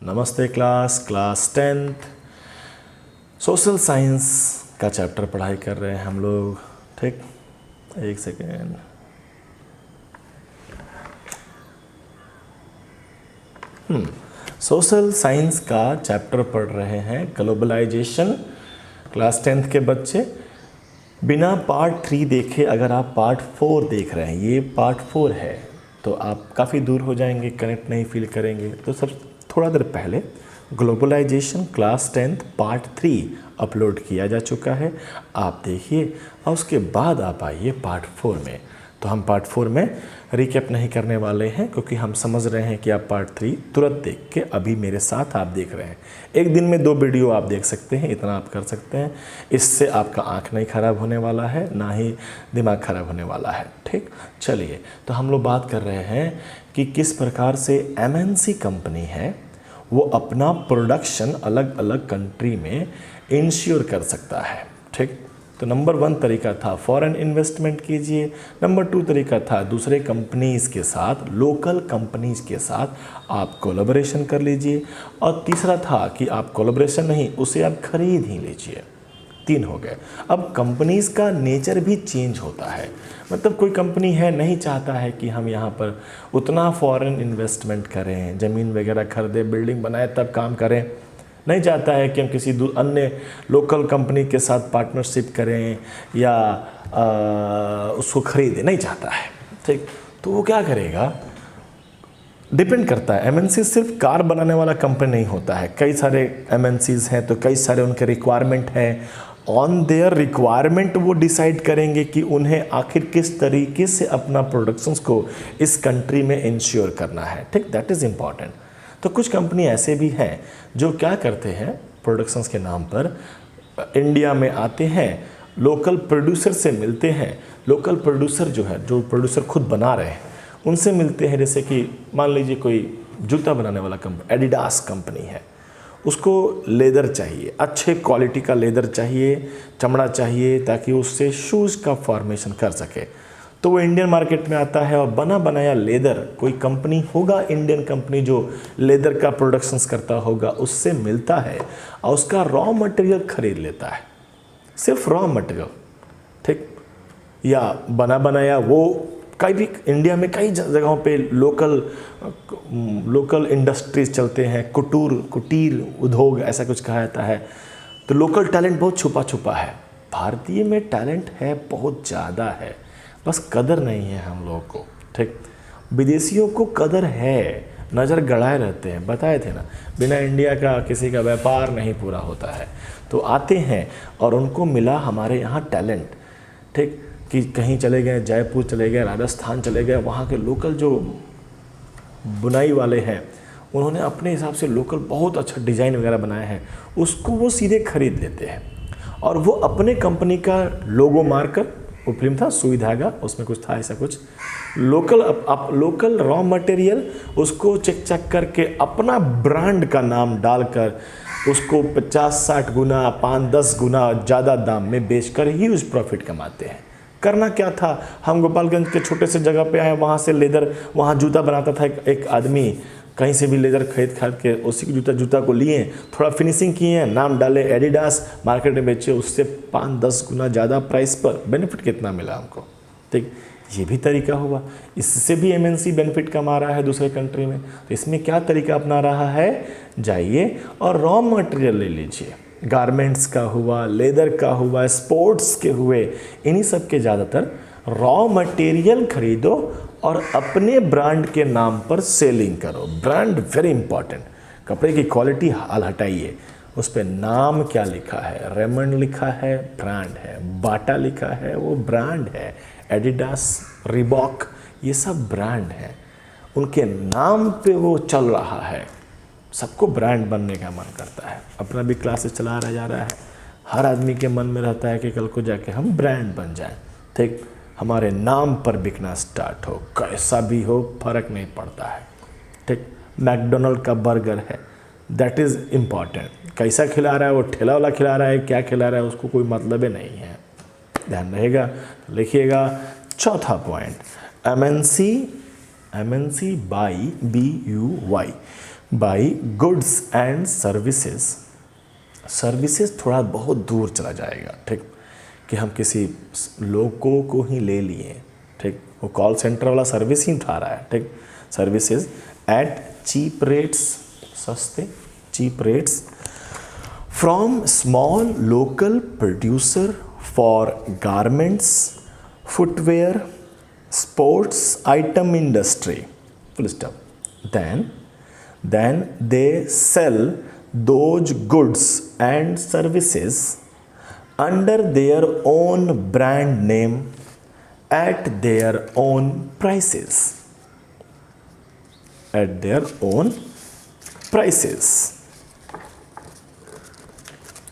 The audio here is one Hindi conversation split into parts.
नमस्ते क्लास 10th सोशल साइंस का चैप्टर पढ़ाई कर रहे हैं हम लोग। ठीक, एक सेकेंड। सोशल साइंस का चैप्टर पढ़ रहे हैं, ग्लोबलाइजेशन। क्लास 10th के बच्चे बिना पार्ट 3 देखे अगर आप पार्ट 4 देख रहे हैं, ये पार्ट 4 है, तो आप काफ़ी दूर हो जाएंगे, कनेक्ट नहीं फील करेंगे। तो सब थोड़ा देर पहले globalisation class 10th part 3 upload किया जा चुका है, आप देखिए और उसके बाद आप आइए पार्ट 4 में। तो हम पार्ट 4 में रिकैप नहीं करने वाले हैं क्योंकि हम समझ रहे हैं कि आप पार्ट 3 तुरंत देख के अभी मेरे साथ आप देख रहे हैं। एक दिन में 2 वीडियो आप देख सकते हैं, इतना आप कर सकते हैं। इससे आपका आँख नहीं ख़राब होने वाला है, ना ही दिमाग ख़राब होने वाला है। ठीक, चलिए तो हम लोग बात कर रहे हैं कि किस प्रकार से MNC कंपनी है वो अपना प्रोडक्शन अलग अलग कंट्री में इंश्योर कर सकता है। ठीक, तो नंबर 1 तरीका था फॉरेन इन्वेस्टमेंट कीजिए। नंबर 2 तरीका था दूसरे कंपनीज़ के साथ, लोकल कंपनीज़ के साथ आप कोलैबोरेशन कर लीजिए। और तीसरा था कि आप कोलैबोरेशन नहीं, उसे आप खरीद ही लीजिए। 3 हो गए। अब कंपनीज़ का नेचर भी चेंज होता है, मतलब कोई कंपनी है नहीं चाहता है कि हम यहाँ पर उतना फॉरेन इन्वेस्टमेंट करें, ज़मीन वगैरह खरीदें, बिल्डिंग बनाए तब काम करें। नहीं चाहता है कि हम किसी अन्य लोकल कंपनी के साथ पार्टनरशिप करें या उसको खरीदें, नहीं चाहता है। ठीक, तो वो क्या करेगा, डिपेंड करता है। MNC सिर्फ कार बनाने वाला कंपनी नहीं होता है, कई सारे MNCs हैं, तो कई सारे उनके रिक्वायरमेंट हैं। ऑन देयर रिक्वायरमेंट वो डिसाइड करेंगे कि उन्हें आखिर किस तरीके से अपना प्रोडक्शंस को इस कंट्री में इंश्योर करना है। ठीक, दैट इज़ इम्पॉर्टेंट। तो कुछ कंपनी ऐसे भी हैं जो क्या करते हैं, प्रोडक्शंस के नाम पर इंडिया में आते हैं, लोकल प्रोड्यूसर से मिलते हैं। लोकल प्रोड्यूसर जो है, जो प्रोड्यूसर खुद बना रहे हैं, उनसे मिलते हैं। जैसे कि मान लीजिए कोई जूता बनाने वाला कंपनी, एडिडास कंपनी है, उसको लेदर चाहिए, अच्छे क्वालिटी का लेदर चाहिए, चमड़ा चाहिए, ताकि उससे शूज़ का फॉर्मेशन कर सके। तो वो इंडियन मार्केट में आता है और बना बनाया लेदर, कोई कंपनी होगा इंडियन कंपनी जो लेदर का प्रोडक्शंस करता होगा, उससे मिलता है और उसका रॉ मटेरियल खरीद लेता है, सिर्फ रॉ मटेरियल। ठीक, या बना बनाया वो कई भी इंडिया में कई जगहों पे लोकल इंडस्ट्रीज चलते हैं, कुटीर उद्योग ऐसा कुछ कहा जाता है। तो लोकल टैलेंट बहुत छुपा छुपा है, भारतीय में टैलेंट है, बहुत ज़्यादा है, बस कदर नहीं है हम लोगों को। ठीक, विदेशियों को कदर है, नज़र गड़ाए रहते हैं, बताए थे ना, बिना इंडिया का किसी का व्यापार नहीं पूरा होता है। तो आते हैं और उनको मिला हमारे यहाँ टैलेंट। ठीक, कि कहीं चले गए, जयपुर चले गए, राजस्थान चले गए, वहाँ के लोकल जो बुनाई वाले हैं उन्होंने अपने हिसाब से लोकल बहुत अच्छा डिज़ाइन वगैरह बनाया है, उसको वो सीधे खरीद लेते हैं और वो अपने कंपनी का लोगो मारकर, वो फिल्म था सुई धागा, उसमें कुछ था ऐसा कुछ, लोकल रॉ मटेरियल उसको चेक करके अपना ब्रांड का नाम डालकर उसको 50-60 गुना, 5-10 गुना ज़्यादा दाम में बेचकर ह्यूज प्रॉफिट कमाते हैं। करना क्या था, हम गोपालगंज के छोटे से जगह पे आए, वहाँ से लेदर, वहाँ जूता बनाता था एक आदमी, कहीं से भी लेदर खरीद के उसी की जूता को लिए, थोड़ा फिनिशिंग किए, नाम डाले एडिडास, मार्केट में बेचे, उससे 5-10 गुना ज़्यादा प्राइस पर। बेनिफिट कितना मिला हमको। ठीक, ये भी तरीका हुआ, इससे भी MNC बेनिफिट कमा रहा है दूसरे कंट्री में। तो इसमें क्या तरीका अपना रहा है, जाइए और रॉ मटेरियल ले लीजिए, गारमेंट्स का हुआ, लेदर का हुआ, स्पोर्ट्स के हुए, इन्हीं सब के ज़्यादातर रॉ मटेरियल खरीदो और अपने ब्रांड के नाम पर सेलिंग करो। Brand very important. कपड़े की क्वालिटी हाल हटाइए, उस पर नाम क्या लिखा है, रेमंड लिखा है, ब्रांड है, बाटा लिखा है, वो ब्रांड है, एडिडास, रिबॉक, ये सब ब्रांड हैं, उनके नाम पे वो चल रहा है। सबको ब्रांड बनने का मन करता है, अपना भी क्लासेस चला रहा जा रहा है, हर आदमी के मन में रहता है कि कल को जाके हम ब्रांड बन जाएं। ठीक, हमारे नाम पर बिकना स्टार्ट हो, कैसा भी हो फर्क नहीं पड़ता है। ठीक, मैकडोनल्ड का बर्गर है, दैट इज़ इम्पॉर्टेंट, कैसा खिला रहा है वो, ठेला वाला खिला रहा है, क्या खिला रहा है, उसको कोई मतलब ही नहीं है। ध्यान रहेगा, लिखिएगा। चौथा point, MNC by BUY, by goods and services. Services थोड़ा बहुत दूर चला जाएगा, ठीक, कि हम किसी लोगों को ही ले लिए, ठीक, वो कॉल सेंटर वाला सर्विस ही उठा रहा है, ठीक। सर्विसेज एट चीप रेट्स, सस्ते cheap rates, from small local producer for garments, footwear, sports item industry, full stop. Then they sell those goods and services under their own brand name at their own prices. At their own prices.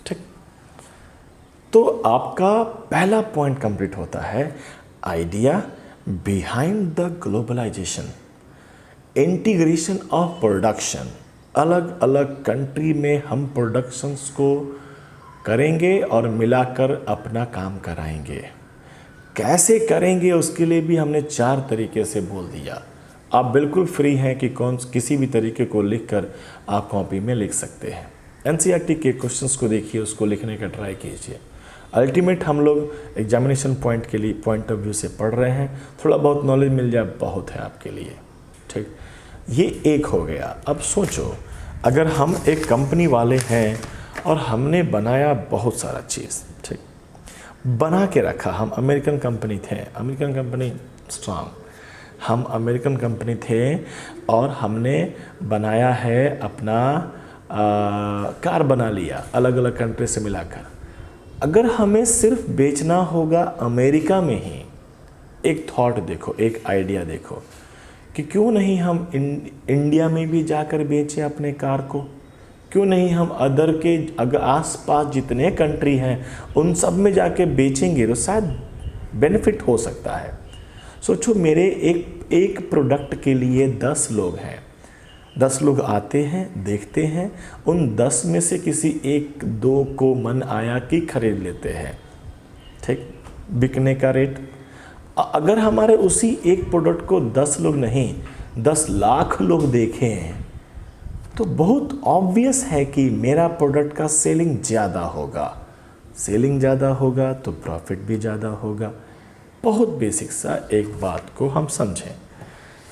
ठीक, तो आपका पहला पॉइंट कंप्लीट होता है, idea behind the globalisation, integration of production. अलग अलग कंट्री में हम प्रोडक्शंस को करेंगे और मिलाकर अपना काम कराएंगे। कैसे करेंगे उसके लिए भी हमने 4 तरीके से बोल दिया। आप बिल्कुल फ्री हैं कि किसी भी तरीके को लिखकर आप कॉपी में लिख सकते हैं। एनसीईआरटी के क्वेश्चंस को देखिए, उसको लिखने का ट्राई कीजिए। अल्टीमेट हम लोग एग्जामिनेशन पॉइंट के लिए पॉइंट ऑफ व्यू से पढ़ रहे हैं, थोड़ा बहुत नॉलेज मिल जाए बहुत है आपके लिए, ठीक। ये एक हो गया। अब सोचो, अगर हम एक कंपनी वाले हैं और हमने बनाया बहुत सारा चीज़, ठीक, बना के रखा, हम अमेरिकन कंपनी थे, अमेरिकन कंपनी स्ट्रांग, हम अमेरिकन कंपनी थे और हमने बनाया है अपना कार बना लिया अलग अलग कंट्री से मिलाकर। अगर हमें सिर्फ बेचना होगा अमेरिका में ही, एक थॉट देखो, एक आइडिया देखो कि क्यों नहीं हम इंडिया में भी जाकर बेचें अपने कार को, क्यों नहीं हम अदर के अगर आसपास जितने कंट्री हैं उन सब में जाके बेचेंगे तो शायद बेनिफिट हो सकता है। सोचो, मेरे एक प्रोडक्ट के लिए 10 लोग हैं, 10 लोग आते हैं, देखते हैं, उन 10 में से किसी 1-2 को मन आया कि खरीद लेते हैं, ठीक, बिकने का रेट। अगर हमारे उसी एक प्रोडक्ट को 10 लोग नहीं 10 लाख लोग देखें तो बहुत ऑब्वियस है कि मेरा प्रोडक्ट का सेलिंग ज़्यादा होगा। सेलिंग ज़्यादा होगा तो प्रॉफिट भी ज़्यादा होगा। बहुत बेसिक सा एक बात को हम समझें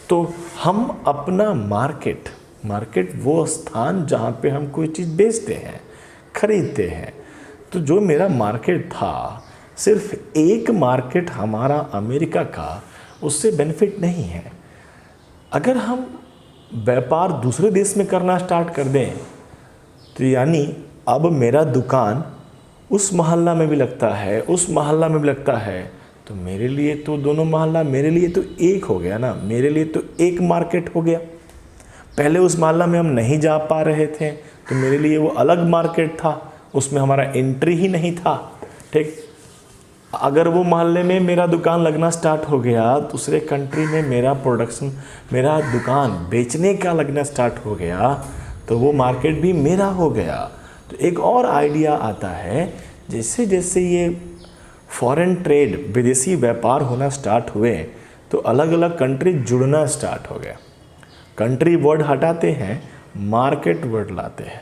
तो हम अपना मार्केट वो स्थान जहाँ पे हम कोई चीज़ बेचते हैं, खरीदते हैं, तो जो मेरा मार्केट था, सिर्फ एक मार्केट हमारा अमेरिका का, उससे बेनिफिट नहीं है। अगर हम व्यापार दूसरे देश में करना स्टार्ट कर दें तो यानी अब मेरा दुकान उस मोहल्ला में भी लगता है, उस मोहल्ला में भी लगता है, तो मेरे लिए तो दोनों मोहल्ला मेरे लिए तो एक हो गया ना, मेरे लिए तो एक मार्केट हो गया। पहले उस मोहल्ला में हम नहीं जा पा रहे थे तो मेरे लिए वो अलग मार्केट था, उसमें हमारा एंट्री ही नहीं था, ठीक। अगर वो मोहल्ले में मेरा दुकान लगना स्टार्ट हो गया, दूसरे कंट्री में मेरा प्रोडक्शन, मेरा दुकान बेचने का लगना स्टार्ट हो गया, तो वो मार्केट भी मेरा हो गया। तो एक और आइडिया आता है, जैसे जैसे ये फॉरेन ट्रेड, विदेशी व्यापार होना स्टार्ट हुए तो अलग अलग कंट्री जुड़ना स्टार्ट हो गया। कंट्री वर्ड हटाते हैं, मार्केट वर्ड लाते हैं।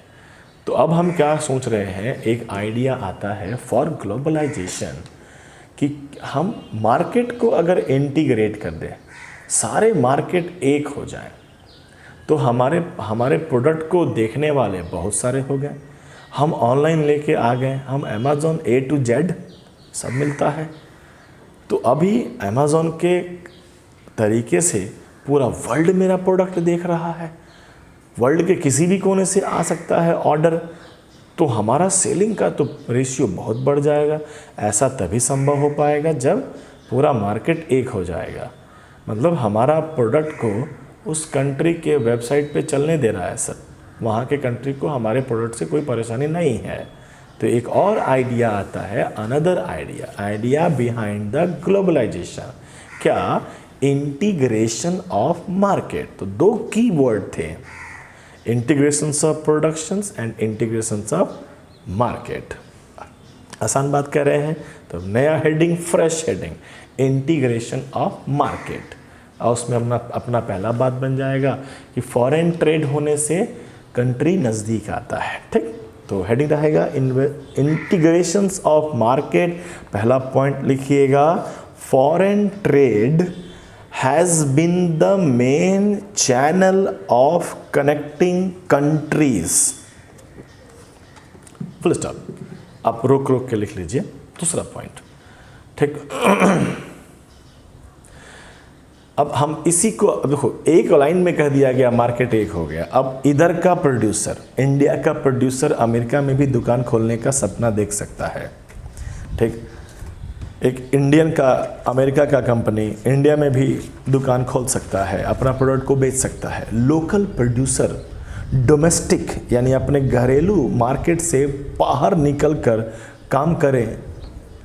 तो अब हम क्या सोच रहे हैं, एक आइडिया आता है फॉर ग्लोबलाइजेशन कि हम मार्केट को अगर इंटीग्रेट कर दें, सारे मार्केट एक हो जाएं, तो हमारे प्रोडक्ट को देखने वाले बहुत सारे हो गए। हम ऑनलाइन लेके आ गए, हम अमेज़ॉन A to Z सब मिलता है। तो अभी अमेज़ॉन के तरीके से पूरा वर्ल्ड मेरा प्रोडक्ट देख रहा है, वर्ल्ड के किसी भी कोने से आ सकता है ऑर्डर, तो हमारा सेलिंग का तो रेशियो बहुत बढ़ जाएगा। ऐसा तभी संभव हो पाएगा जब पूरा मार्केट एक हो जाएगा, मतलब हमारा प्रोडक्ट को उस कंट्री के वेबसाइट पे चलने दे रहा है सर, वहाँ के कंट्री को हमारे प्रोडक्ट से कोई परेशानी नहीं है। तो एक और आइडिया आता है, another idea behind the globalisation, क्या, इंटीग्रेशन ऑफ मार्केट। तो 2 कीवर्ड थे, integrations of productions and integrations of market. आसान बात कर रहे हैं तो नया heading, fresh heading, integration of market. और उसमें अपना पहला बात बन जाएगा कि फॉरेन ट्रेड होने से कंट्री नज़दीक आता है। ठीक, तो हेडिंग रहेगा इंटीग्रेशंस ऑफ मार्केट। पहला पॉइंट लिखिएगा, foreign trade has been the main channel of connecting countries. Full stop. आप रोक रोक के लिख लीजिए। दूसरा पॉइंट, ठीक। अब हम इसी को, अब देखो एक लाइन में कह दिया गया मार्केट एक हो गया। अब इधर का प्रोड्यूसर, इंडिया का प्रोड्यूसर अमेरिका में भी दुकान खोलने का सपना देख सकता है। ठीक, एक इंडियन का, अमेरिका का कंपनी इंडिया में भी दुकान खोल सकता है, अपना प्रोडक्ट को बेच सकता है। लोकल प्रोड्यूसर डोमेस्टिक यानी अपने घरेलू मार्केट से बाहर निकलकर काम करें।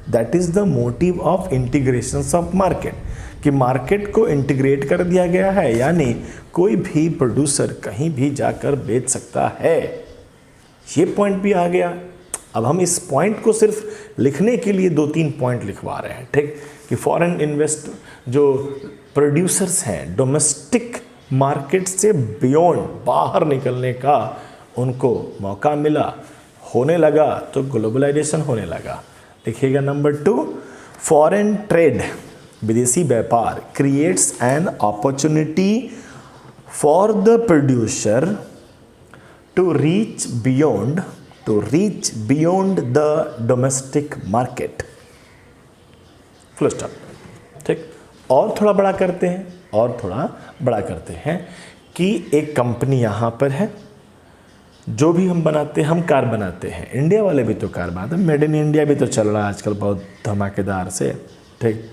That is the motive of integration of market, कि मार्केट को इंटीग्रेट कर दिया गया है, यानी कोई भी प्रोड्यूसर कहीं भी जाकर बेच सकता है। ये पॉइंट भी आ गया। अब हम इस पॉइंट को सिर्फ लिखने के लिए 2-3 पॉइंट लिखवा रहे हैं। ठीक, कि फॉरेन इन्वेस्ट जो प्रोड्यूसर्स हैं डोमेस्टिक मार्केट से बियॉन्ड बाहर निकलने का उनको मौका मिला, होने लगा, तो ग्लोबलाइजेशन होने लगा। लिखिएगा नंबर 2, फॉरेन ट्रेड विदेशी व्यापार creates an opportunity for the producer to reach beyond the domestic market. Full stop. ठीक, और थोड़ा बड़ा करते हैं कि एक कंपनी यहाँ पर है, जो भी हम बनाते हैं, हम कार बनाते हैं, इंडिया वाले भी तो कार बनाते हैं, मेड इन इंडिया भी तो चल रहा है आजकल बहुत धमाकेदार से। ठीक,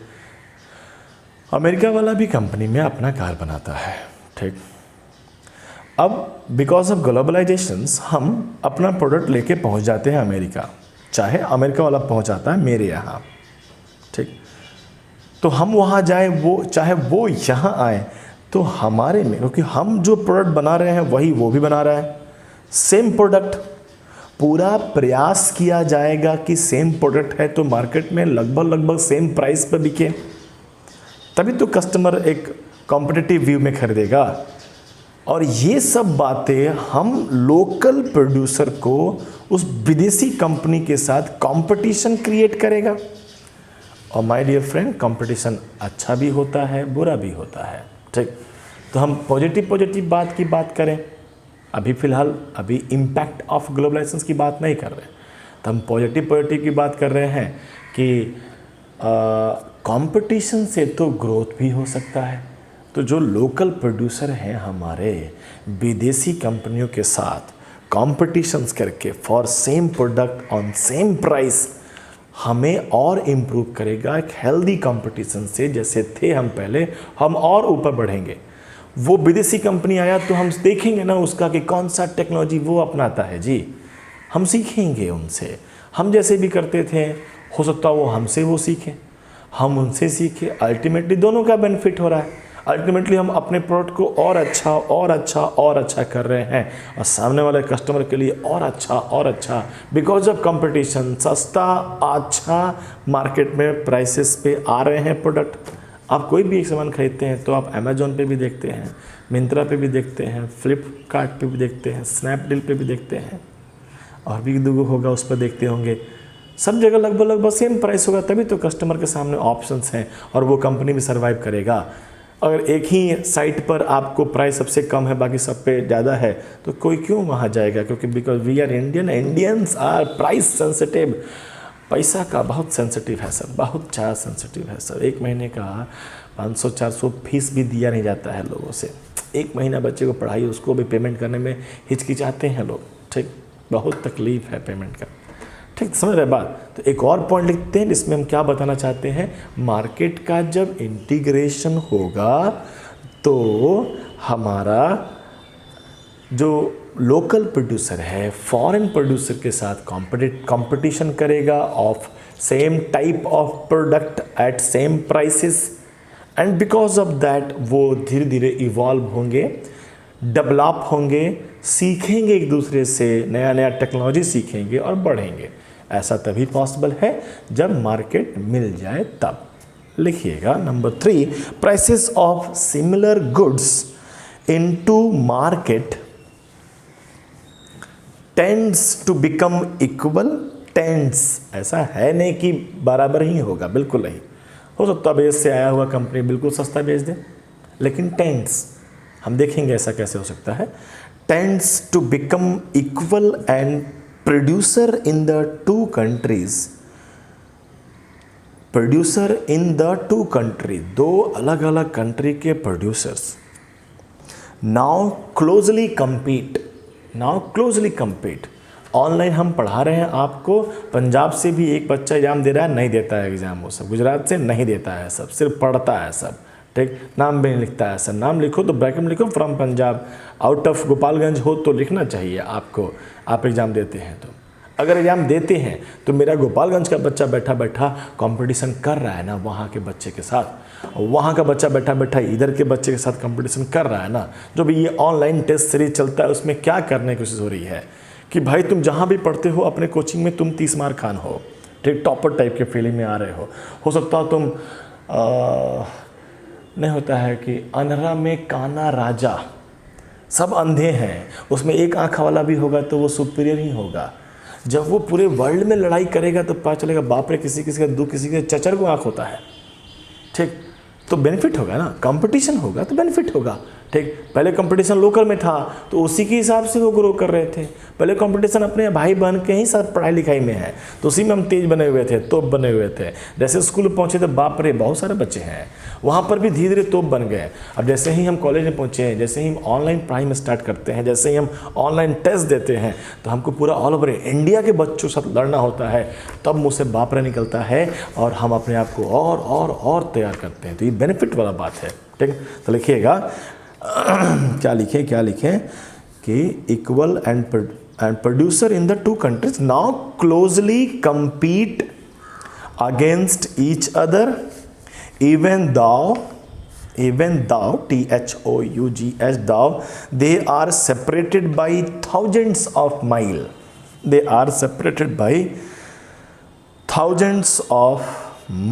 अमेरिका वाला भी कंपनी में अपना कार बनाता है। ठीक, अब बिकॉज ऑफ ग्लोबलाइजेशंस हम अपना प्रोडक्ट लेके पहुंच जाते हैं अमेरिका, चाहे अमेरिका वाला पहुंचाता है मेरे यहाँ। ठीक, तो हम वहाँ जाए, वो चाहे वो यहाँ आए, तो हमारे में, क्योंकि हम जो प्रोडक्ट बना रहे हैं वही वो भी बना रहा है, सेम प्रोडक्ट। पूरा प्रयास किया जाएगा कि सेम प्रोडक्ट है तो मार्केट में लगभग सेम प्राइस पर बिके, तभी तो कस्टमर एक कॉम्पिटिटिव व्यू में खरीदेगा। और ये सब बातें हम लोकल प्रोड्यूसर को उस विदेशी कंपनी के साथ कंपटीशन क्रिएट करेगा। और माय डियर फ्रेंड, कंपटीशन अच्छा भी होता है, बुरा भी होता है। ठीक, तो हम पॉजिटिव बात की बात करें। अभी फ़िलहाल इम्पैक्ट ऑफ ग्लोबलाइजेशन की बात नहीं कर रहे, तो हम पॉजिटिव की बात कर रहे हैं कि कंपटीशन से तो ग्रोथ भी हो सकता है। तो जो लोकल प्रोड्यूसर हैं हमारे, विदेशी कंपनियों के साथ कॉम्पिटिशन्स करके for same product on same price, हमें और इम्प्रूव करेगा। एक हेल्दी कंपटीशन से जैसे थे हम पहले, हम और ऊपर बढ़ेंगे। वो विदेशी कंपनी आया तो हम देखेंगे ना उसका कि कौन सा टेक्नोलॉजी वो अपनाता है जी, हम सीखेंगे उनसे। हम जैसे भी करते थे, हो सकता है वो हमसे वो सीखें, हम उनसे सीखें। अल्टीमेटली दोनों का बेनिफिट हो रहा है। अल्टीमेटली हम अपने प्रोडक्ट को और अच्छा कर रहे हैं, और सामने वाले कस्टमर के लिए और अच्छा बिकॉज ऑफ कंपटीशन। सस्ता अच्छा मार्केट में प्राइसेस पे आ रहे हैं प्रोडक्ट। आप कोई भी एक सामान खरीदते हैं तो आप अमेजोन पे भी देखते हैं, मिंत्रा पे भी देखते हैं, फ्लिपकार्ट पे भी देखते हैं, स्नैपडील पे भी देखते हैं, और भी दो होगा उस पर देखते होंगे। सब जगह लगभग सेम प्राइस होगा, तभी तो कस्टमर के सामने ऑप्शंस हैं और वो कंपनी भी सर्वाइव करेगा। अगर एक ही साइट पर आपको प्राइस सबसे कम है, बाकी सब पे ज़्यादा है, तो कोई क्यों वहाँ जाएगा? क्योंकि because we are Indians are price sensitive. पैसा का बहुत सेंसिटिव है सर, बहुत ज़्यादा सेंसिटिव है सर। एक महीने का 500-400 फीस भी दिया नहीं जाता है लोगों से। एक महीना बच्चे को पढ़ाई, उसको भी पेमेंट करने में हिचकिचाते हैं लोग। ठीक, बहुत तकलीफ है पेमेंट का। ठीक, समझ रहे बात? तो एक और पॉइंट लिखते हैं जिसमें हम क्या बताना चाहते हैं, मार्केट का जब इंटीग्रेशन होगा तो हमारा जो लोकल प्रोड्यूसर है फॉरेन प्रोड्यूसर के साथ कंपटीशन करेगा of same type of product at same prices, and because of that वो धीरे धीरे इवॉल्व होंगे, डेवलप होंगे, सीखेंगे एक दूसरे से, नया टेक्नोलॉजी सीखेंगे और बढ़ेंगे। ऐसा तभी पॉसिबल है जब मार्केट मिल जाए तब। लिखिएगा number 3, prices of similar goods into market tends to become equal. Tends ऐसा है नहीं कि बराबर ही होगा, बिल्कुल नहीं। हो सकता है बेच से आया हुआ कंपनी बिल्कुल सस्ता बेच दे, लेकिन टेंड्स हम देखेंगे ऐसा कैसे हो सकता है। Tends to become equal and producer in the two countries, producer in the two country, दो अलग अलग कंट्री के producers now closely compete. Now closely compete, online हम पढ़ा रहे हैं आपको। पंजाब से भी एक बच्चा एग्जाम दे रहा है, नहीं देता है एग्जाम वो सब। गुजरात से नहीं देता है सब, सिर्फ पढ़ता है सब, ठीक। नाम भी नहीं लिखता है सर। नाम लिखो तो ब्रैकेट में लिखो from Punjab, out of Gopalganj हो तो लिखना चाहिए आपको, आप एग्ज़ाम देते हैं तो। अगर एग्ज़ाम देते हैं तो मेरा गोपालगंज का बच्चा बैठा बैठा कंपटीशन कर रहा है ना वहाँ के बच्चे के साथ, और वहाँ का बच्चा बैठा बैठा इधर के बच्चे के साथ कंपटीशन कर रहा है ना। जो भी ये ऑनलाइन टेस्ट सीरीज चलता है उसमें क्या करने की कोशिश हो रही है कि भाई तुम जहाँ भी पढ़ते हो अपने कोचिंग में तुम 30 मार्क खान हो, ठीक, टॉपर टाइप के फीलिंग में आ रहे हो सकता है तुम नहीं होता है कि अनहरा में काना राजा, सब अंधे हैं, उसमें एक आँख वाला भी होगा तो वो सुपीरियर ही होगा। जब वो पूरे वर्ल्ड में लड़ाई करेगा तो पता चलेगा बाप रे किसी किसी का दो, किसी के चचर को आँख होता है, ठीक। तो बेनिफिट होगा ना, कंपटीशन होगा तो बेनिफिट होगा, ठीक। पहले कंपटीशन लोकल में था तो उसी के हिसाब से वो ग्रो कर रहे थे। पहले कंपटीशन अपने भाई बहन के ही साथ पढ़ाई लिखाई में है तो उसी में हम तेज बने हुए थे, तोप बने हुए थे। जैसे स्कूल पहुँचे तो बाप रे बहुत सारे बच्चे हैं, वहाँ पर भी धीरे धीरे तोप बन गए। अब जैसे ही हम कॉलेज में पहुँचे हैं, जैसे ही हम ऑनलाइन पढ़ाई में स्टार्ट करते हैं, जैसे ही हम ऑनलाइन टेस्ट देते हैं तो हमको पूरा ऑल ओवर इंडिया के बच्चों के साथ लड़ना होता है, तब मुँह से बाप रे निकलता है और हम अपने आप को और तैयार करते हैं। तो ये बेनिफिट वाला बात है, ठीक। तो लिखिएगा क्या लिखें कि equal and producer in the two countries now closely compete against each other even though THOUGH thou they are separated by thousands of mile, they are separated by thousands of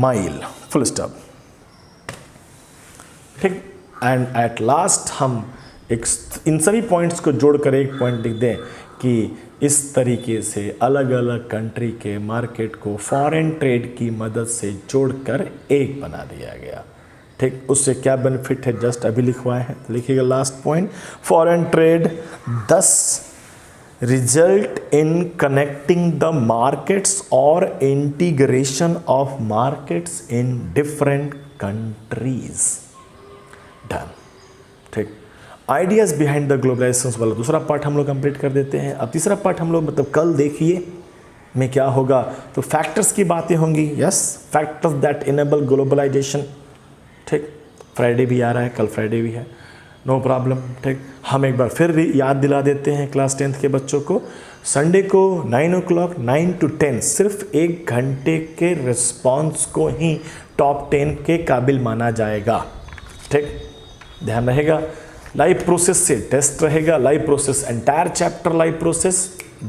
mile, full stop, ठीक। एंड एट लास्ट हम इन सभी पॉइंट्स को जोड़कर एक पॉइंट लिख दें कि इस तरीके से अलग अलग कंट्री के मार्केट को फॉरेन ट्रेड की मदद से जोड़कर एक बना दिया गया, ठीक। उससे क्या बेनिफिट है जस्ट अभी लिखवाए हैं, लिखिएगा last point. Foreign trade this result in connecting the markets और integration of markets in different countries, done, ठीक। आइडियाज़ बिहाइंड द ग्लोबलाइजेशन वाला दूसरा पार्ट हम लोग कंप्लीट कर देते हैं। अब तीसरा पार्ट हम लोग मतलब कल देखिए में क्या होगा, तो फैक्टर्स की बातें होंगी। Yes, factors that enable globalisation, ठीक। फ्राइडे भी आ रहा है, कल फ्राइडे भी है, नो प्रॉब्लम, ठीक। हम एक बार फिर याद दिला देते हैं क्लास 10th के बच्चों को, संडे को 9 o'clock 9 to 10 सिर्फ 1 घंटे के रिस्पॉन्स को ही टॉप 10 के काबिल माना जाएगा, ठीक। ध्यान रहेगा, लाइव प्रोसेस से टेस्ट रहेगा, live process entire chapter live process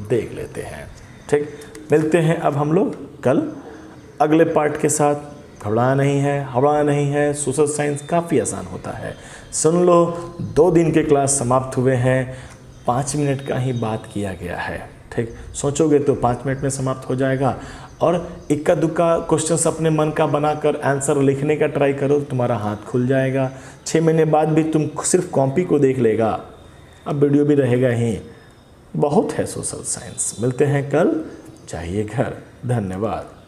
देख लेते हैं, ठीक। मिलते हैं अब हम लोग कल अगले पार्ट के साथ। घबराना नहीं है, सोशल साइंस काफ़ी आसान होता है, सुन लो। 2 दिन के क्लास समाप्त हुए हैं, 5 मिनट का ही बात किया गया है, ठीक। सोचोगे तो 5 मिनट में समाप्त हो जाएगा, और इक्का दुक्का क्वेश्चंस अपने मन का बनाकर आंसर लिखने का ट्राई करो, तुम्हारा हाथ खुल जाएगा। 6 महीने बाद भी तुम सिर्फ कॉपी को देख लेगा, अब वीडियो भी रहेगा ही। बहुत है सोशल साइंस। मिलते हैं कल, जाइए घर, धन्यवाद।